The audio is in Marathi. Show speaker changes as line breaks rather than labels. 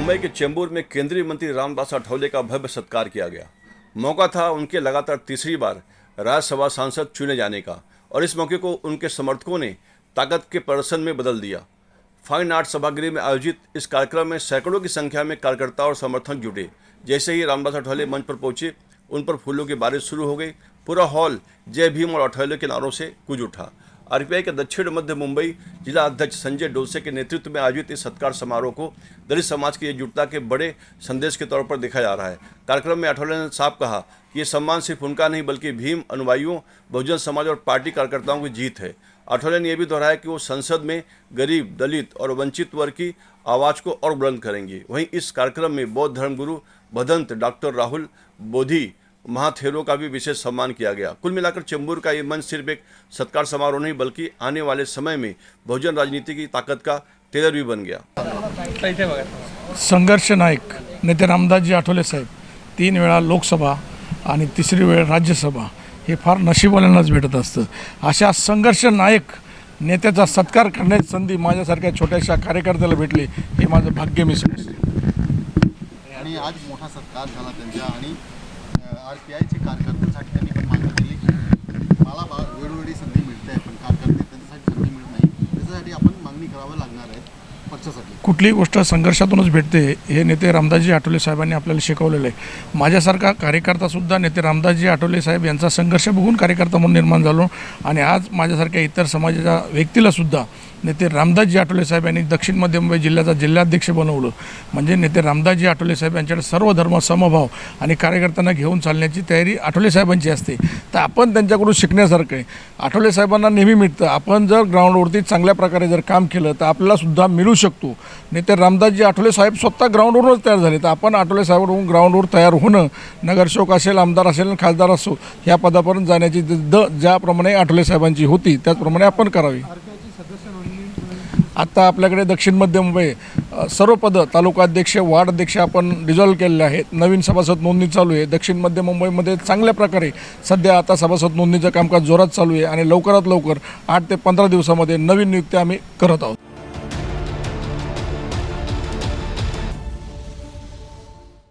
मुंबई के चेंबूर में केंद्रीय मंत्री रामदास अठावले का भव्य सत्कार किया गया। मौका था उनके लगातार तीसरी बार राज्यसभा सांसद चुने जाने का और इस मौके को उनके समर्थकों ने ताकत के प्रदर्शन में बदल दिया। फाइन आर्ट सभागृह में आयोजित इस कार्यक्रम में सैकड़ों की संख्या में कार्यकर्ता और समर्थक जुटे। जैसे ही रामदास अठावले मंच पर पहुंचे, उन पर फूलों की बारिश शुरू हो गई। पूरा हॉल जय भीम और अठावले के नारों से गूंज उठा। आरपीआई के दक्षिण मध्य मुंबई जिला अध्यक्ष संजय डोसे के नेतृत्व में आयोजित इस सत्कार समारोह को दलित समाज की एकजुटता के बड़े संदेश के तौर पर देखा जा रहा है। कार्यक्रम में अठावले ने साफ कहा कि ये सम्मान सिर्फ उनका नहीं बल्कि भीम अनुयायियों, बहुजन समाज और पार्टी कार्यकर्ताओं की जीत है। अठावले ने यह भी दोहराया कि वो संसद में गरीब, दलित और वंचित वर्ग की आवाज़ को और बुलंद करेंगे। वहीं इस कार्यक्रम में बौद्ध धर्मगुरु भदंत डॉक्टर राहुल बोधी महाथेरो का भी विशेष सम्मान किया गया। कुल मिलाकर चेंबूर का ये मंच सिर्फ एक सत्कार समारोह नहीं बल्कि आने वाले समय में बहुजन राजनीति की ताकद का टेलर भी बन गया।
संघर्ष नायक नेते रामदासजी आठवले साहेब 3 वेळा लोकसभा आणि तिसरी वेळ राज्यसभा हे फार नशिबवाल्यांनाच भेटत असतं। अशा संघर्ष नायक नेत्याचा सत्कार करण्याची संधी माझ्यासारख्या छोट्याशा कार्यकर्त्याला भेटली हे माझं भाग्य मी समजते।
आणि आज मोठा सत्कार झाला त्यांच्या आणि आरपीआयचे कार्यकर्त्यांसाठी त्यांनी पण मागणी केली। मला वेळोवेळी संधी मिळते पण कार्यकर्ते त्यांच्यासाठी संधी मिळत नाही, त्याच्यासाठी आपण मागणी करावं लागणार आहे पक्षासाठी।
कुठलीही गोष्ट संघर्षातूनच भेटते हे नेते रामदासजी आठवले साहेबांनी आपल्याला शिकवलेलं आहे। माझ्यासारखा कार्यकर्तासुद्धा नेते रामदासजी आठवले साहेब यांचा संघर्ष बघून कार्यकर्ता म्हणून निर्माण झालो आणि आज माझ्यासारख्या इतर समाजाच्या व्यक्तीलासुद्धा नेते रामदासजी आठवले साहेब यांनी दक्षिण मध्य मुंबई जिल्ह्याचा जिल्हाध्यक्ष बनवलं। म्हणजे नेते रामदासजी आठवले साहेब यांच्याकडे सर्व धर्म समभाव आणि कार्यकर्त्यांना घेऊन चालण्याची तयारी आठवले साहेबांची असते। तर आपण त्यांच्याकडून शिकण्यासारखं आहे। आठवले साहेबांना नेहमी मिळतं, आपण जर ग्राउंडवरती चांगल्या प्रकारे जर काम केलं तर आपल्यालासुद्धा मिळू शकतो। नेते रामदासजी आठवले साहेब स्वतः ग्राउंडवरूनच तयार झाले। तर आपण आठवले साहेबांकडून ग्राउंडवर तयार होणं, नगरसेवक असेल, आमदार असेल, खासदार असो, ह्या पदापर्यंत जाण्याची ज्याप्रमाणे आठवले साहेबांची होती त्याचप्रमाणे आपण करावी। आता आपल्याकडे दक्षिण मध्य मुंबई सर्व पद तालुका अध्यक्ष, वार्ड अध्यक्ष आपण रिझॉल्व केलेले आहेत। नवीन सभासद नोंदणी चालू आहे। दक्षिण मध्य मुंबईमध्ये चांगल्या प्रकारे सध्या आता सभासद नोंदणीचं कामकाज जोरात चालू आहे आणि लवकरात लवकर 8 ते 15 दिवसामध्ये नवीन नियुक्ती आम्ही करत आहोत।